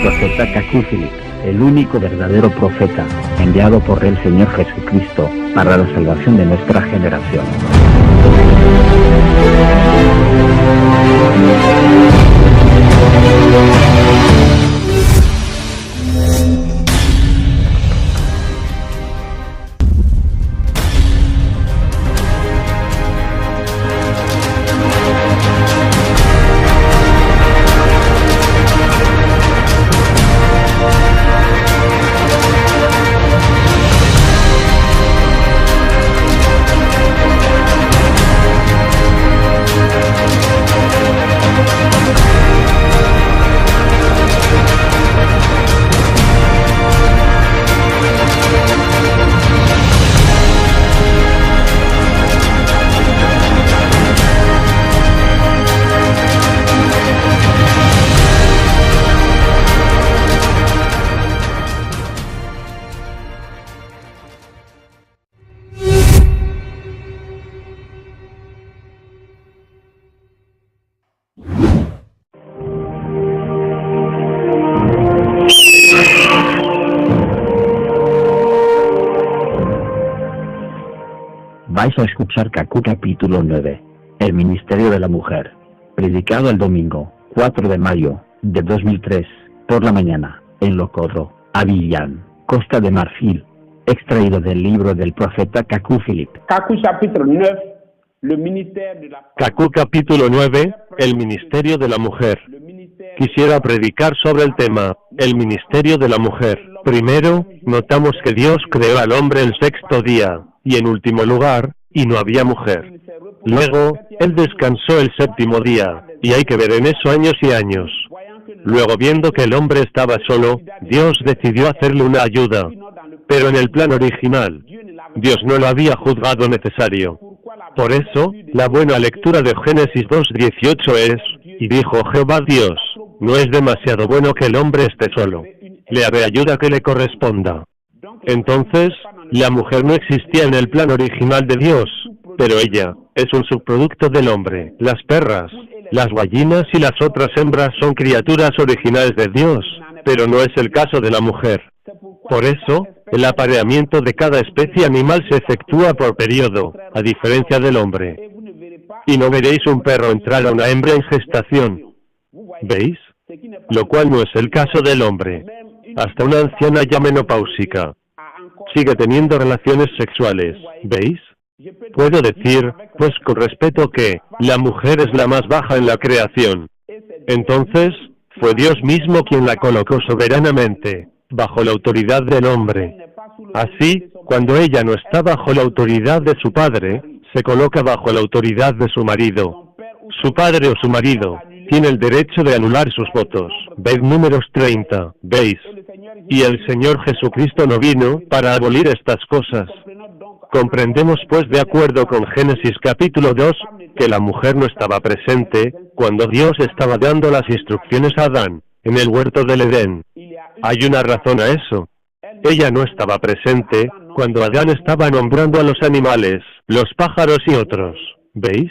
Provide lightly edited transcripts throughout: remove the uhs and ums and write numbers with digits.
profeta Cacúfilic, el único verdadero profeta, enviado por el Señor Jesucristo, para la salvación de nuestra generación. Vais a escuchar Cacú capítulo 9, el Ministerio de la Mujer, predicado el domingo 4 de mayo de 2003, por la mañana, en Locodro, Abidjan, Costa de Marfil, extraído del libro del profeta Cacúfilic. Cacú capítulo 9, Cacú capítulo 9, el Ministerio de la Mujer. Quisiera predicar sobre el tema, el Ministerio de la Mujer. Primero, notamos que Dios creó al hombre el sexto día, y en último lugar, y no había mujer. Luego, Él descansó el séptimo día, y hay que ver en eso años y años. Luego, viendo que el hombre estaba solo, Dios decidió hacerle una ayuda. Pero en el plan original, Dios no lo había juzgado necesario. Por eso, la buena lectura de Génesis 2:18 es, y dijo Jehová Dios, no es demasiado bueno que el hombre esté solo. Le haré ayuda que le corresponda. Entonces, la mujer no existía en el plan original de Dios, pero ella es un subproducto del hombre. Las perras, las gallinas y las otras hembras son criaturas originales de Dios, pero no es el caso de la mujer. Por eso, el apareamiento de cada especie animal se efectúa por periodo, a diferencia del hombre. Y no veréis un perro entrar a una hembra en gestación. ¿Veis? Lo cual no es el caso del hombre. Hasta una anciana ya menopáusica sigue teniendo relaciones sexuales. ¿Veis? Puedo decir, pues con respeto, que la mujer es la más baja en la creación. Entonces, fue Dios mismo quien la colocó soberanamente bajo la autoridad del hombre. Así, cuando ella no está bajo la autoridad de su padre, se coloca bajo la autoridad de su marido. Su padre o su marido tiene el derecho de anular sus votos. Ved Números 30, ¿veis? Y el Señor Jesucristo no vino para abolir estas cosas. Comprendemos pues, de acuerdo con Génesis capítulo 2, que la mujer no estaba presente cuando Dios estaba dando las instrucciones a Adán en el huerto del Edén. Hay una razón a eso. Ella no estaba presente cuando Adán estaba nombrando a los animales, los pájaros y otros. ¿Veis?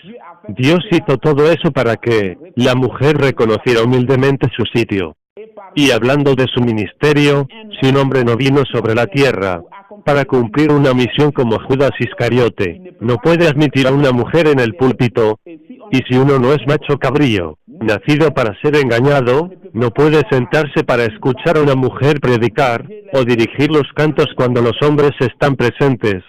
Dios hizo todo eso para que la mujer reconociera humildemente su sitio. Y hablando de su ministerio, si un hombre no vino sobre la tierra para cumplir una misión como Judas Iscariote, no puede admitir a una mujer en el púlpito. Y si uno no es macho cabrío, nacido para ser engañado, no puede sentarse para escuchar a una mujer predicar o dirigir los cantos cuando los hombres están presentes.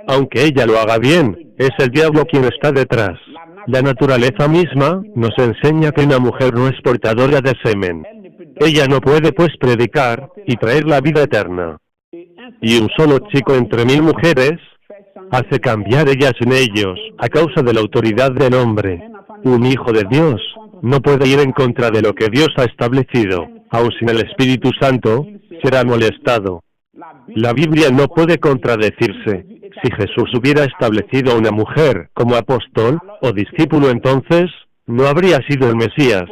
Aunque ella lo haga bien, es el diablo quien está detrás. La naturaleza misma nos enseña que una mujer no es portadora de semen. Ella no puede pues predicar y traer la vida eterna. Y un solo chico entre 1000 mujeres hace cambiar ellas en ellos a causa de la autoridad del hombre. Un hijo de Dios no puede ir en contra de lo que Dios ha establecido. Aun sin el Espíritu Santo, será molestado. La Biblia no puede contradecirse. Si Jesús hubiera establecido a una mujer como apóstol o discípulo, entonces no habría sido el Mesías.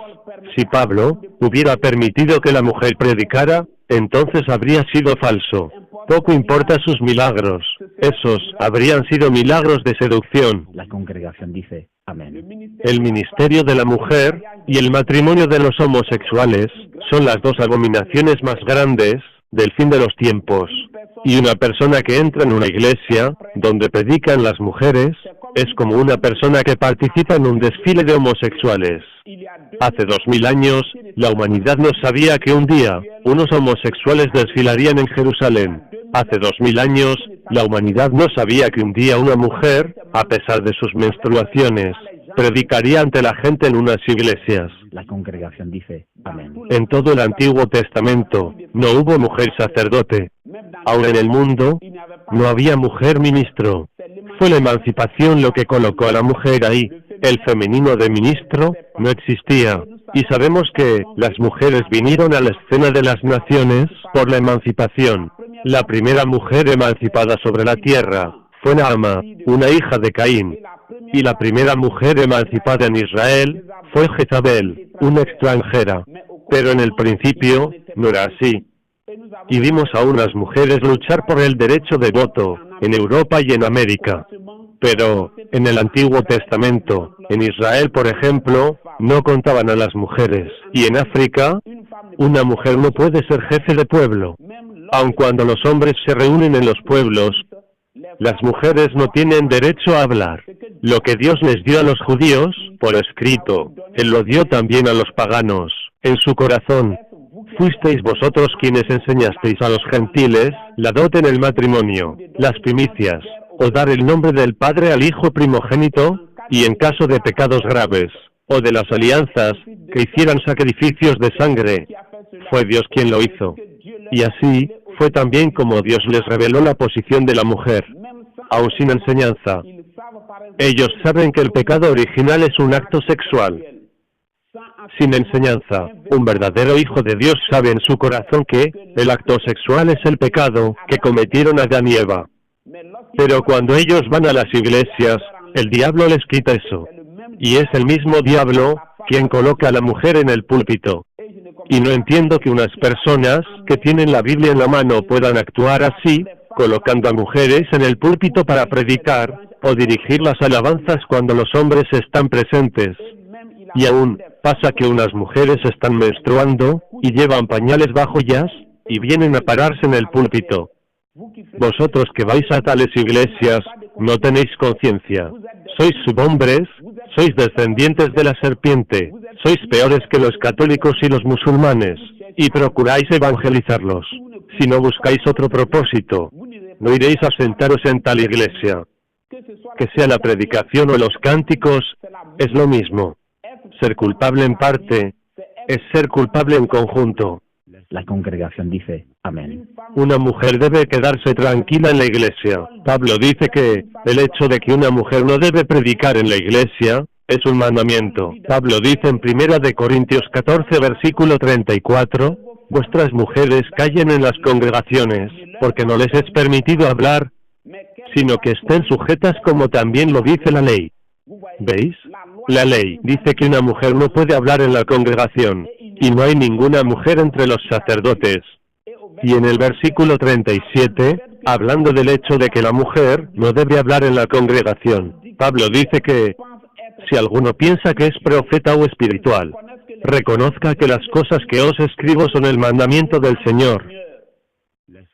Si Pablo hubiera permitido que la mujer predicara, entonces habría sido falso. Poco importa sus milagros. Esos habrían sido milagros de seducción. La congregación dice, amén. El ministerio de la mujer y el matrimonio de los homosexuales son las dos abominaciones más grandes del fin de los tiempos. Y una persona que entra en una iglesia donde predican las mujeres es como una persona que participa en un desfile de homosexuales. Hace 2000 años, la humanidad no sabía que un día unos homosexuales desfilarían en Jerusalén. Hace 2000 años, la humanidad no sabía que un día una mujer, a pesar de sus menstruaciones, predicaría ante la gente en unas iglesias. La congregación dice, amén. En todo el Antiguo Testamento no hubo mujer sacerdote. Aún en el mundo no había mujer ministro. Fue la emancipación lo que colocó a la mujer ahí. El femenino de ministro no existía. Y sabemos que las mujeres vinieron a la escena de las naciones por la emancipación. La primera mujer emancipada sobre la tierra fue Naama, una hija de Caín. Y la primera mujer emancipada en Israel fue Jezabel, una extranjera. Pero en el principio no era así. Y vimos a unas mujeres luchar por el derecho de voto en Europa y en América. Pero en el Antiguo Testamento, en Israel, por ejemplo, no contaban a las mujeres. Y en África, una mujer no puede ser jefe de pueblo. Aun cuando los hombres se reúnen en los pueblos, las mujeres no tienen derecho a hablar. Lo que Dios les dio a los judíos, por escrito, Él lo dio también a los paganos, en su corazón. Fuisteis vosotros quienes enseñasteis a los gentiles la dote en el matrimonio, las primicias, o dar el nombre del padre al hijo primogénito, y en caso de pecados graves, o de las alianzas, que hicieran sacrificios de sangre. Fue Dios quien lo hizo. Y así, fue también como Dios les reveló la posición de la mujer, aun sin enseñanza. Ellos saben que el pecado original es un acto sexual. Sin enseñanza, un verdadero hijo de Dios sabe en su corazón que el acto sexual es el pecado que cometieron Adán y Eva. Pero cuando ellos van a las iglesias, el diablo les quita eso. Y es el mismo diablo quien coloca a la mujer en el púlpito. Y no entiendo que unas personas que tienen la Biblia en la mano puedan actuar así, colocando a mujeres en el púlpito para predicar o dirigir las alabanzas cuando los hombres están presentes. Y aún pasa que unas mujeres están menstruando y llevan pañales bajo ellas y vienen a pararse en el púlpito. Vosotros que vais a tales iglesias no tenéis conciencia. Sois subhombres, sois descendientes de la serpiente, sois peores que los católicos y los musulmanes, y procuráis evangelizarlos. Si no buscáis otro propósito, no iréis a sentaros en tal iglesia. Que sea la predicación o los cánticos, es lo mismo. Ser culpable en parte es ser culpable en conjunto. La congregación dice, amén. Una mujer debe quedarse tranquila en la iglesia. Pablo dice que el hecho de que una mujer no debe predicar en la iglesia es un mandamiento. Pablo dice en 1 Corintios 14, versículo 34, vuestras mujeres callen en las congregaciones, porque no les es permitido hablar, sino que estén sujetas como también lo dice la ley. ¿Veis? La ley dice que una mujer no puede hablar en la congregación, y no hay ninguna mujer entre los sacerdotes. Y en el versículo 37, hablando del hecho de que la mujer no debe hablar en la congregación, Pablo dice que, si alguno piensa que es profeta o espiritual, reconozca que las cosas que os escribo son el mandamiento del Señor.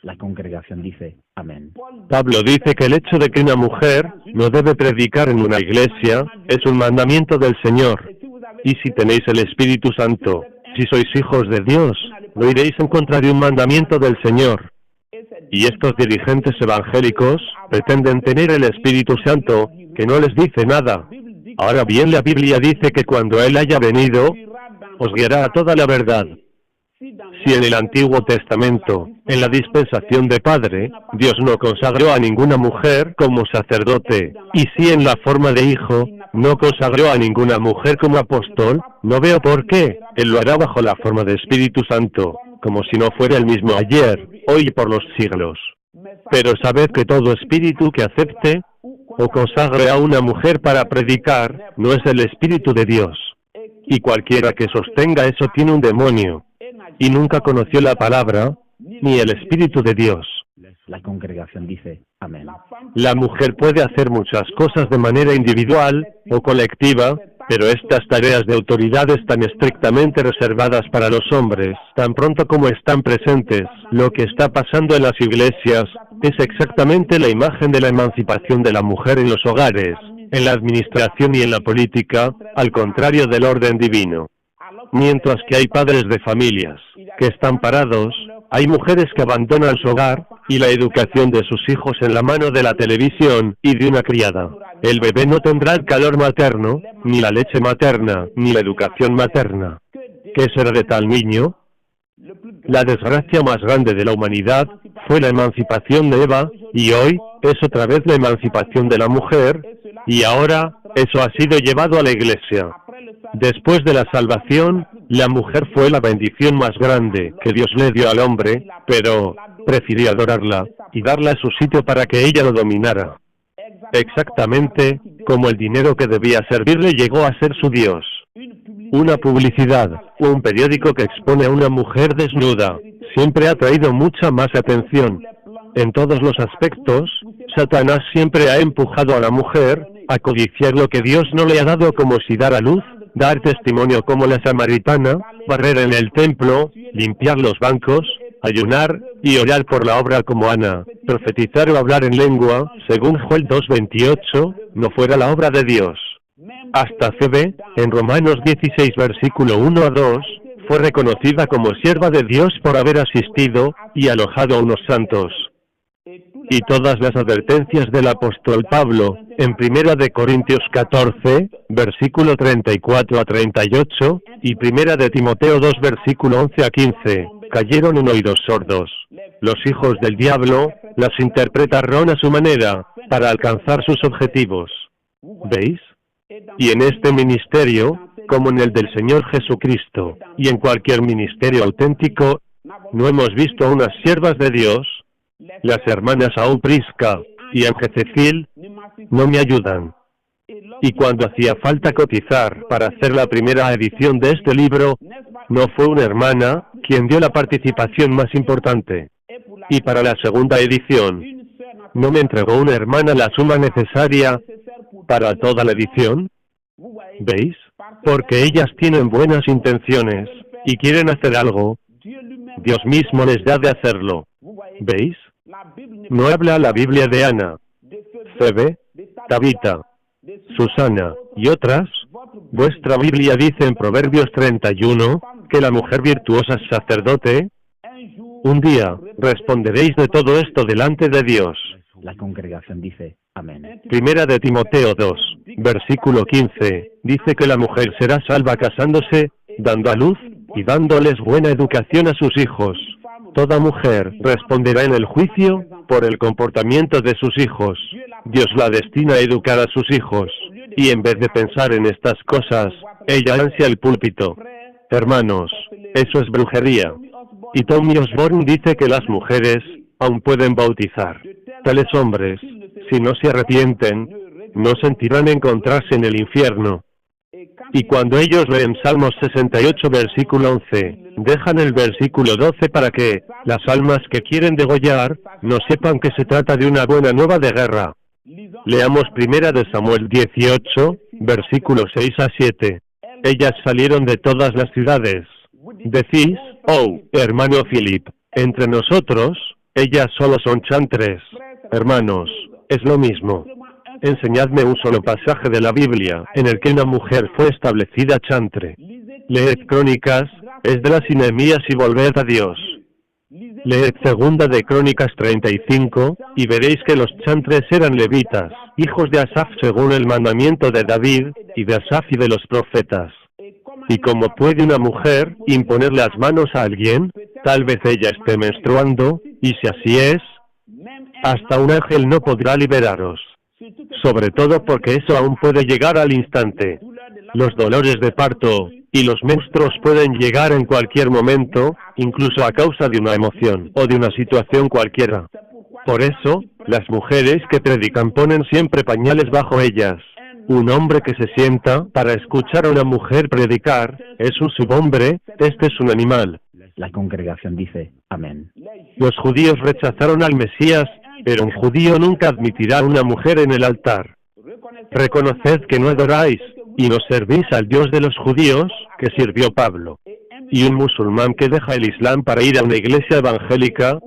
La congregación dice, amén. Pablo dice que el hecho de que una mujer no debe predicar en una iglesia es un mandamiento del Señor. Y si tenéis el Espíritu Santo, si sois hijos de Dios, no iréis en contra de un mandamiento del Señor. Y estos dirigentes evangélicos pretenden tener el Espíritu Santo, que no les dice nada. Ahora bien, la Biblia dice que cuando Él haya venido, os guiará a toda la verdad. Si en el Antiguo Testamento, en la dispensación de Padre, Dios no consagró a ninguna mujer como sacerdote, y si en la forma de hijo, no consagró a ninguna mujer como apóstol, no veo por qué Él lo hará bajo la forma de Espíritu Santo, como si no fuera el mismo ayer, hoy y por los siglos. Pero sabed que todo espíritu que acepte o consagre a una mujer para predicar, no es el Espíritu de Dios. Y cualquiera que sostenga eso tiene un demonio, y nunca conoció la palabra, ni el Espíritu de Dios. La congregación dice, amén. La mujer puede hacer muchas cosas de manera individual o colectiva, Pero estas tareas de autoridad están estrictamente reservadas para los hombres. Tan pronto como están presentes, lo que está pasando en las iglesias es exactamente la imagen de la emancipación de la mujer en los hogares, en la administración y en la política, al contrario del orden divino. Mientras que hay padres de familias que están parados, hay mujeres que abandonan su hogar y la educación de sus hijos en la mano de la televisión y de una criada. El bebé no tendrá el calor materno, ni la leche materna, ni la educación materna. ¿Qué será de tal niño? La desgracia más grande de la humanidad fue la emancipación de Eva, y hoy es otra vez la emancipación de la mujer, y ahora eso ha sido llevado a la iglesia. Después de la salvación, la mujer fue la bendición más grande que Dios le dio al hombre, pero prefirió adorarla y darle su sitio para que ella lo dominara. Exactamente como el dinero que debía servirle llegó a ser su Dios. Una publicidad o un periódico que expone a una mujer desnuda siempre ha traído mucha más atención. En todos los aspectos, Satanás siempre ha empujado a la mujer a codiciar lo que Dios no le ha dado, como si dar a luz, dar testimonio como la samaritana, barrer en el templo, limpiar los bancos, ayunar y orar por la obra como Ana, profetizar o hablar en lengua, según Joel 2:28, no fuera la obra de Dios. Hasta Febe, en Romanos 16 versículo 1 a 2, fue reconocida como sierva de Dios por haber asistido y alojado a unos santos. Y todas las advertencias del apóstol Pablo, en 1 de Corintios 14, versículo 34 a 38, y 1 de Timoteo 2, versículo 11 a 15, cayeron en oídos sordos. Los hijos del diablo las interpretaron a su manera, para alcanzar sus objetivos. ¿Veis? Y en este ministerio, como en el del Señor Jesucristo, y en cualquier ministerio auténtico, no hemos visto a unas siervas de Dios. Las hermanas Aún Prisca y Angececil no me ayudan. Y cuando hacía falta cotizar para hacer la primera edición de este libro, no fue una hermana quien dio la participación más importante. Y para la segunda edición, ¿no me entregó una hermana la suma necesaria para toda la edición? ¿Veis? Porque ellas tienen buenas intenciones y quieren hacer algo. Dios mismo les da de hacerlo. ¿Veis? No habla la Biblia de Ana, Febe, Tabita, Susana y otras. Vuestra Biblia dice en Proverbios 31 que la mujer virtuosa es sacerdote. Un día responderéis de todo esto delante de Dios. La congregación dice amén. 1 de Timoteo 2, versículo 15, dice que la mujer será salva casándose, dando a luz y dándoles buena educación a sus hijos. Toda mujer responderá en el juicio por el comportamiento de sus hijos. Dios la destina a educar a sus hijos, y en vez de pensar en estas cosas, ella ansia el púlpito. Hermanos, eso es brujería. Y Tommy Osborne dice que las mujeres aún pueden bautizar. Tales hombres, si no se arrepienten, no sentirán encontrarse en el infierno. Y cuando ellos leen Salmos 68 versículo 11, dejan el versículo 12 para que las almas que quieren degollar no sepan que se trata de una buena nueva de guerra. Leamos 1 de Samuel 18, versículos 6 a 7. Ellas salieron de todas las ciudades. Decís, oh, hermano Philip, entre nosotros, ellas solo son chantres. Hermanos, es lo mismo. Enseñadme un solo pasaje de la Biblia en el que una mujer fue establecida chantre. Leed Crónicas, Esdras y Nehemías y volved a Dios. Leed Segunda de Crónicas 35, y veréis que los chantres eran levitas, hijos de Asaf según el mandamiento de David, y de Asaf y de los profetas. Y como puede una mujer imponer las manos a alguien, tal vez ella esté menstruando, y si así es, hasta un ángel no podrá liberaros. Sobre todo porque eso aún puede llegar al instante. Los dolores de parto y los menstruos pueden llegar en cualquier momento, incluso a causa de una emoción o de una situación cualquiera. Por eso, las mujeres que predican ponen siempre pañales bajo ellas. Un hombre que se sienta para escuchar a una mujer predicar es un subhombre, este es un animal. La congregación dice amén. Los judíos rechazaron al Mesías, pero un judío nunca admitirá a una mujer en el altar. Reconoced que no adoráis y no servís al Dios de los judíos, que sirvió Pablo. Y un musulmán que deja el Islam para ir a una iglesia evangélica,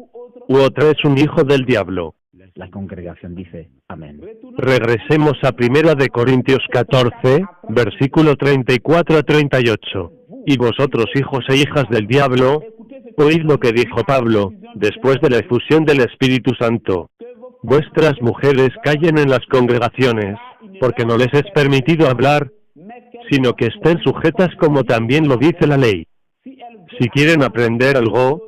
u otra es un hijo del diablo. La congregación dice, amén. Regresemos a 1 de Corintios 14, versículo 34 a 38. Y vosotros, hijos e hijas del diablo, oíd lo que dijo Pablo, después de la efusión del Espíritu Santo. Vuestras mujeres callen en las congregaciones, porque no les es permitido hablar, sino que estén sujetas como también lo dice la ley. Si quieren aprender algo,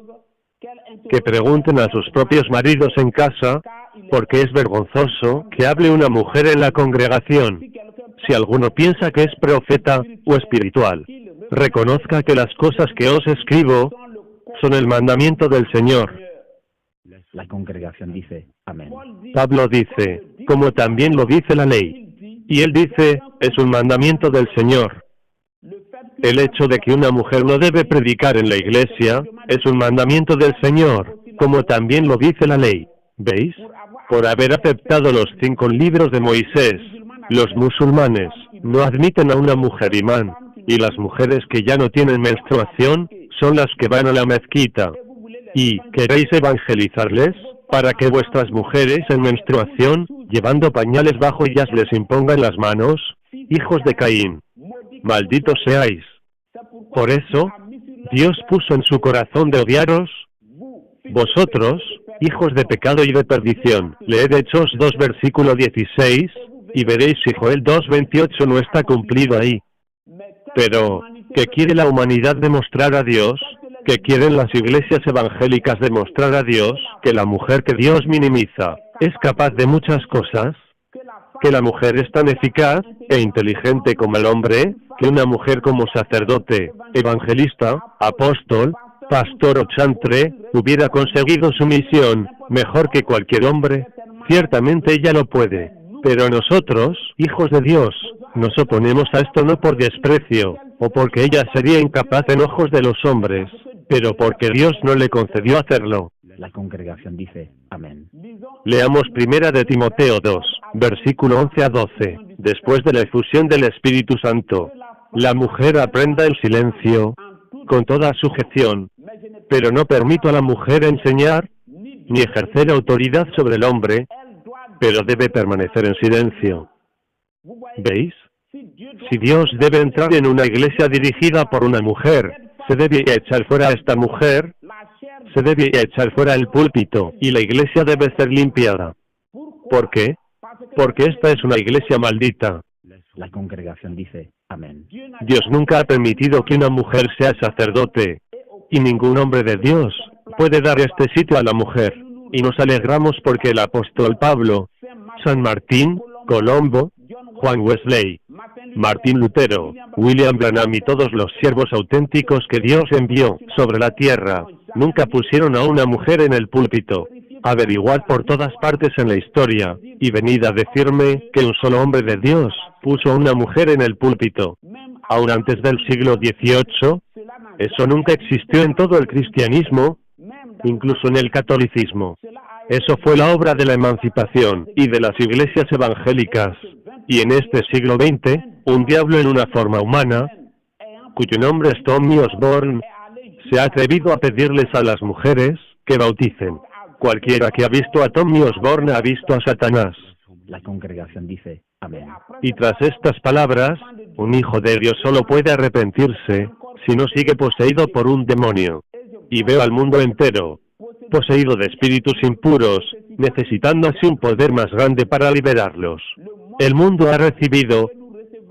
que pregunten a sus propios maridos en casa, porque es vergonzoso que hable una mujer en la congregación. Si alguno piensa que es profeta o espiritual, reconozca que las cosas que os escribo son el mandamiento del Señor. La congregación dice, amén. Pablo dice, como también lo dice la ley. Y él dice, es un mandamiento del Señor. El hecho de que una mujer no debe predicar en la iglesia es un mandamiento del Señor, como también lo dice la ley. ¿Veis? Por haber aceptado los 5 libros de Moisés, los musulmanes no admiten a una mujer imán, y las mujeres que ya no tienen menstruación son las que van a la mezquita. ¿Y queréis evangelizarles? Para que vuestras mujeres en menstruación, llevando pañales bajo ellas les impongan las manos, hijos de Caín. Malditos seáis. Por eso, Dios puso en su corazón de odiaros, vosotros, hijos de pecado y de perdición. Leed Hechos 2 versículo 16, y veréis si Joel 2:28 no está cumplido ahí. Pero, ¿qué quiere la humanidad demostrar a Dios? ¿Qué quieren las iglesias evangélicas demostrar a Dios? Que la mujer que Dios minimiza es capaz de muchas cosas, que la mujer es tan eficaz e inteligente como el hombre, que una mujer como sacerdote, evangelista, apóstol, pastor o chantre, hubiera conseguido su misión mejor que cualquier hombre. Ciertamente ella lo puede, pero nosotros, hijos de Dios, nos oponemos a esto no por desprecio, o porque ella sería incapaz en ojos de los hombres, pero porque Dios no le concedió hacerlo. La congregación dice, amén. Leamos 1 de Timoteo 2, versículo 11 a 12. Después de la efusión del Espíritu Santo, la mujer aprenda el silencio, con toda sujeción, pero no permito a la mujer enseñar, ni ejercer autoridad sobre el hombre, pero debe permanecer en silencio. ¿Veis? Si Dios debe entrar en una iglesia dirigida por una mujer, se debe echar fuera a esta mujer, se debe echar fuera el púlpito, y la iglesia debe ser limpiada. ¿Por qué? Porque esta es una iglesia maldita. La congregación dice, amén. Dios nunca ha permitido que una mujer sea sacerdote, y ningún hombre de Dios puede dar este sitio a la mujer. Y nos alegramos porque el apóstol Pablo, San Martín, Colombo, Juan Wesley, Martín Lutero, William Branham y todos los siervos auténticos que Dios envió sobre la tierra, nunca pusieron a una mujer en el púlpito. Averiguad por todas partes en la historia, y venid a decirme que un solo hombre de Dios puso a una mujer en el púlpito. Aún antes del siglo XVIII, eso nunca existió en todo el cristianismo, incluso en el catolicismo. Eso fue la obra de la emancipación y de las iglesias evangélicas. Y en este siglo XX, un diablo en una forma humana, cuyo nombre es Tommy Osborne, se ha atrevido a pedirles a las mujeres que bauticen. Cualquiera que ha visto a Tommy Osborne ha visto a Satanás. La congregación dice, amén. Y tras estas palabras, un hijo de Dios solo puede arrepentirse si no sigue poseído por un demonio. Y veo al mundo entero poseído de espíritus impuros, necesitando así un poder más grande para liberarlos. El mundo ha recibido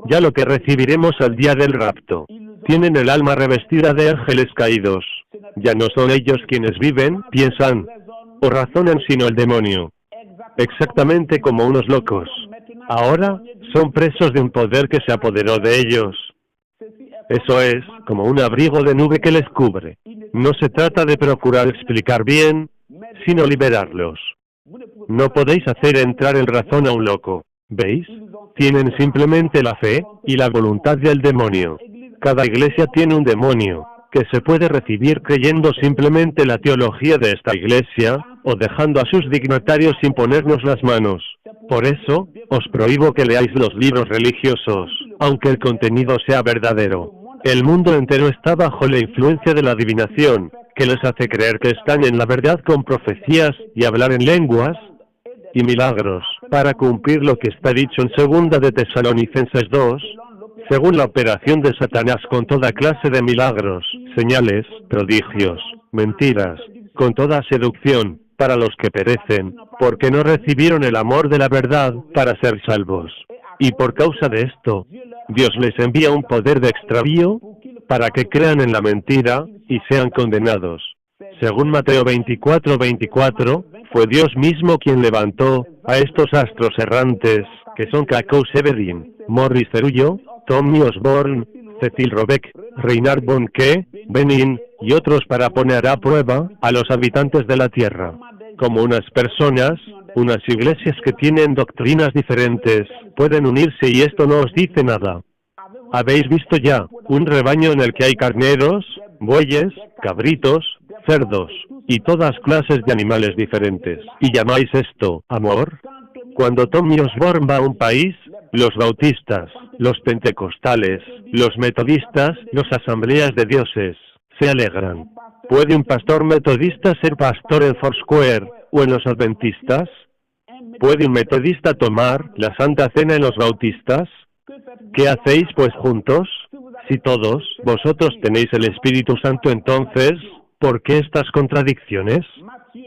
ya lo que recibiremos al día del rapto. Tienen el alma revestida de ángeles caídos. Ya no son ellos quienes viven, piensan o razonan, sino el demonio. Exactamente como unos locos. Ahora son presos de un poder que se apoderó de ellos. Eso es, como un abrigo de nube que les cubre. No se trata de procurar explicar bien, sino liberarlos. No podéis hacer entrar en razón a un loco. ¿Veis? Tienen simplemente la fe y la voluntad del demonio. Cada iglesia tiene un demonio, que se puede recibir creyendo simplemente la teología de esta iglesia, o dejando a sus dignatarios sin ponernos las manos. Por eso, os prohíbo que leáis los libros religiosos, aunque el contenido sea verdadero. El mundo entero está bajo la influencia de la adivinación, que les hace creer que están en la verdad con profecías y hablar en lenguas y milagros, para cumplir lo que está dicho en 2 de Tesalonicenses 2, según la operación de Satanás con toda clase de milagros, señales, prodigios, mentiras, con toda seducción, para los que perecen, porque no recibieron el amor de la verdad para ser salvos. Y por causa de esto, Dios les envía un poder de extravío, para que crean en la mentira y sean condenados. Según Mateo 24:24, fue Dios mismo quien levantó a estos astros errantes, que son Cacao Severin, Morris Cerullo, Tommy Osborne, Cecil Robeck, Reinhard Bonnke, Benin, y otros para poner a prueba a los habitantes de la tierra. Como unas personas, unas iglesias que tienen doctrinas diferentes, pueden unirse y esto no os dice nada. ¿Habéis visto ya un rebaño en el que hay carneros, bueyes, cabritos, cerdos, y todas clases de animales diferentes, y llamáis esto amor? Cuando Tommy Osborne va a un país, los bautistas, los pentecostales, los metodistas, las asambleas de dioses, se alegran. ¿Puede un pastor metodista ser pastor en Foursquare o en los adventistas? ¿Puede un metodista tomar la Santa Cena en los bautistas? ¿Qué hacéis pues juntos? Si todos vosotros tenéis el Espíritu Santo, entonces, ¿por qué estas contradicciones?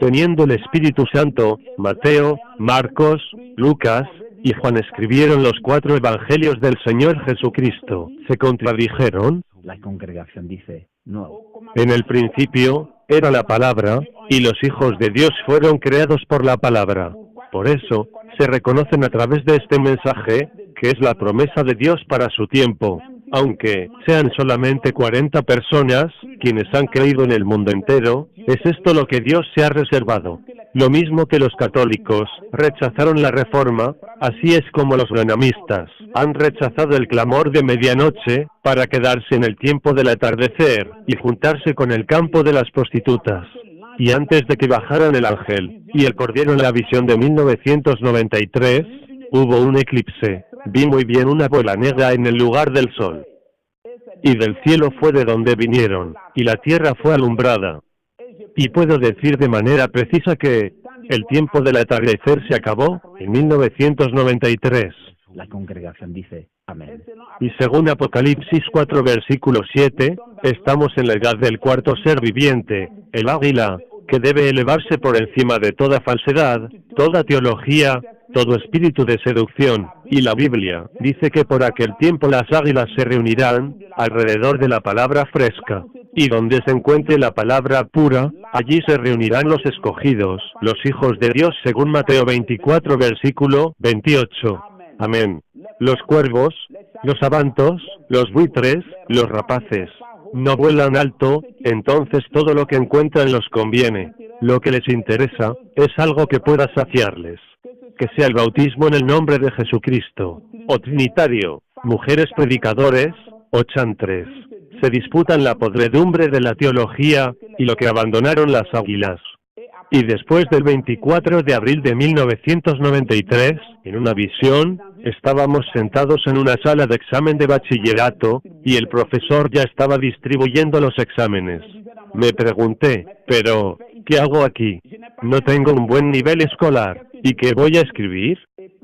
Teniendo el Espíritu Santo, Mateo, Marcos, Lucas y Juan escribieron los 4 evangelios del Señor Jesucristo. ¿Se contradijeron? La congregación dice, no. En el principio era la palabra, y los hijos de Dios fueron creados por la palabra. Por eso, se reconocen a través de este mensaje, que es la promesa de Dios para su tiempo. Aunque sean solamente 40 personas quienes han creído en el mundo entero, es esto lo que Dios se ha reservado. Lo mismo que los católicos rechazaron la reforma, así es como los renamistas han rechazado el clamor de medianoche para quedarse en el tiempo del atardecer y juntarse con el campo de las prostitutas. Y antes de que bajaran el ángel y el cordero en la visión de 1993, hubo un eclipse. Vi muy bien una bola negra en el lugar del sol. Y del cielo fue de donde vinieron, y la tierra fue alumbrada. Y puedo decir de manera precisa que el tiempo del atardecer se acabó en 1993. La congregación dice, amén. Y según Apocalipsis 4 versículo 7, estamos en la edad del cuarto ser viviente, el águila, que debe elevarse por encima de toda falsedad, toda teología, todo espíritu de seducción, y la Biblia dice que por aquel tiempo las águilas se reunirán alrededor de la palabra fresca, y donde se encuentre la palabra pura, allí se reunirán los escogidos, los hijos de Dios según Mateo 24 versículo 28. Amén. Los cuervos, los abantos, los buitres, los rapaces, no vuelan alto, entonces todo lo que encuentran los conviene. Lo que les interesa es algo que pueda saciarles. Que sea el bautismo en el nombre de Jesucristo, o trinitario, mujeres predicadores, o chantres. Se disputan la podredumbre de la teología y lo que abandonaron las águilas. Y después del 24 de abril de 1993, en una visión, estábamos sentados en una sala de examen de bachillerato y el profesor ya estaba distribuyendo los exámenes. Me pregunté, pero, ¿qué hago aquí? No tengo un buen nivel escolar, ¿y qué voy a escribir?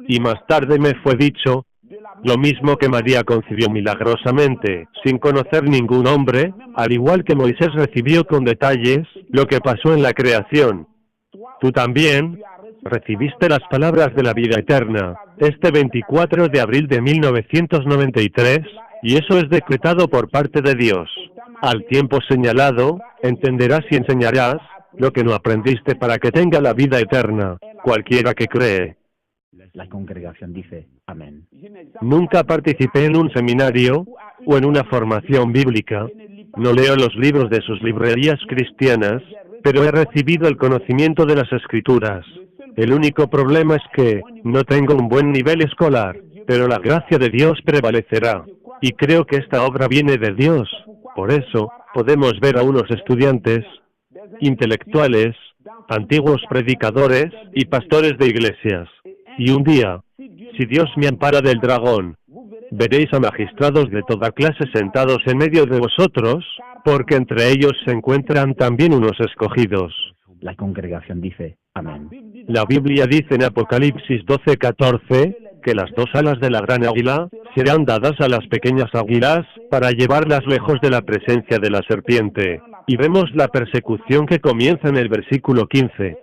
Y más tarde me fue dicho, lo mismo que María concibió milagrosamente, sin conocer ningún hombre, al igual que Moisés recibió con detalles lo que pasó en la creación. Tú también recibiste las palabras de la vida eterna, este 24 de abril de 1993, y eso es decretado por parte de Dios. Al tiempo señalado, entenderás y enseñarás lo que no aprendiste para que tenga la vida eterna, cualquiera que cree. La congregación dice, amén. Nunca participé en un seminario o en una formación bíblica. No leo los libros de sus librerías cristianas, pero he recibido el conocimiento de las Escrituras. El único problema es que no tengo un buen nivel escolar, pero la gracia de Dios prevalecerá. Y creo que esta obra viene de Dios. Por eso, podemos ver a unos estudiantes, intelectuales, antiguos predicadores y pastores de iglesias. Y un día, si Dios me ampara del dragón, veréis a magistrados de toda clase sentados en medio de vosotros, porque entre ellos se encuentran también unos escogidos. La congregación dice, amén. La Biblia dice en Apocalipsis 12:14, que las dos alas de la gran águila serán dadas a las pequeñas águilas para llevarlas lejos de la presencia de la serpiente. Y vemos la persecución que comienza en el versículo 15.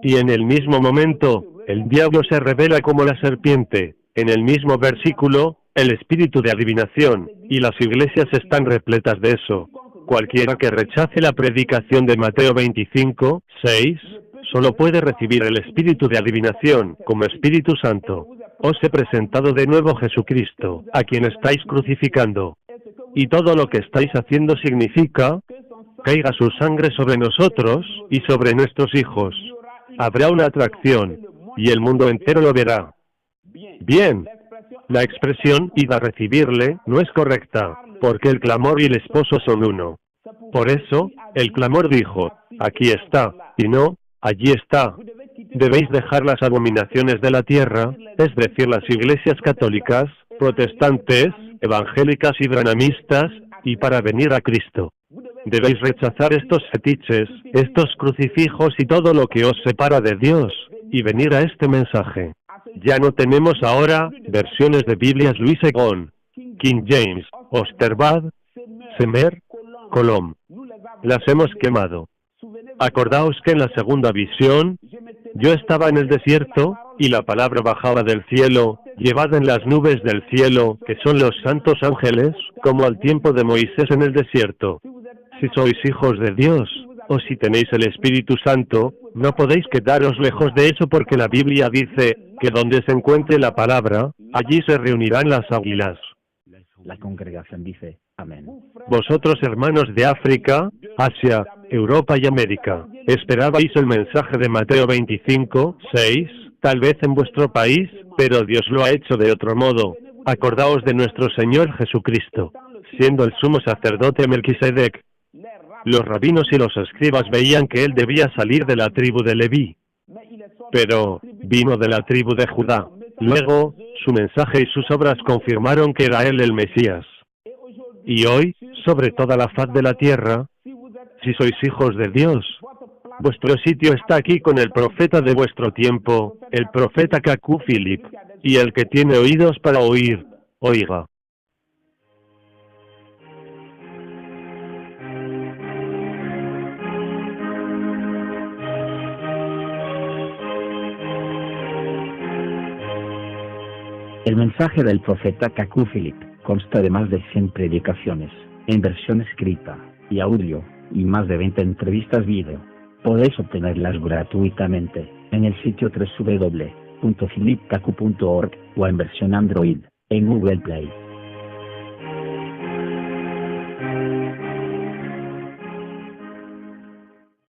Y en el mismo momento, el diablo se revela como la serpiente. En el mismo versículo, el espíritu de adivinación, y las iglesias están repletas de eso. Cualquiera que rechace la predicación de Mateo 25:6, solo puede recibir el espíritu de adivinación como Espíritu Santo. Os he presentado de nuevo Jesucristo, a quien estáis crucificando. Y todo lo que estáis haciendo significa, caiga su sangre sobre nosotros y sobre nuestros hijos. Habrá una atracción, y el mundo entero lo verá. Bien, la expresión id a recibirle no es correcta, porque el clamor y el esposo son uno. Por eso, el clamor dijo, aquí está, y no, allí está. Debéis dejar las abominaciones de la tierra, es decir, las iglesias católicas, protestantes, evangélicas y branamistas, y para venir a Cristo. Debéis rechazar estos fetiches, estos crucifijos y todo lo que os separa de Dios, y venir a este mensaje. Ya no tenemos ahora versiones de Biblias Louis Segón, King James, Osterbad, Semer, Colom. Las hemos quemado. Acordaos que en la segunda visión, yo estaba en el desierto, y la palabra bajaba del cielo, llevada en las nubes del cielo, que son los santos ángeles, como al tiempo de Moisés en el desierto. Si sois hijos de Dios, o si tenéis el Espíritu Santo, no podéis quedaros lejos de eso porque la Biblia dice que donde se encuentre la palabra, allí se reunirán las águilas. La congregación dice, amén. Vosotros, hermanos de África, Asia, Europa y América, esperabais el mensaje de Mateo 25:6, tal vez en vuestro país, pero Dios lo ha hecho de otro modo. Acordaos de nuestro Señor Jesucristo, siendo el sumo sacerdote Melquisedec. Los rabinos y los escribas veían que él debía salir de la tribu de Leví, pero vino de la tribu de Judá. Luego, su mensaje y sus obras confirmaron que era él el Mesías. Y hoy, sobre toda la faz de la tierra, si sois hijos de Dios, vuestro sitio está aquí con el profeta de vuestro tiempo, el profeta Cacú Philip, y el que tiene oídos para oír, oiga. El mensaje del profeta Cacú Philip consta de más de 100 predicaciones, en versión escrita y audio, y más de 20 entrevistas vídeo. Podéis obtenerlas gratuitamente en el sitio www.philipcacu.org o en versión Android en Google Play.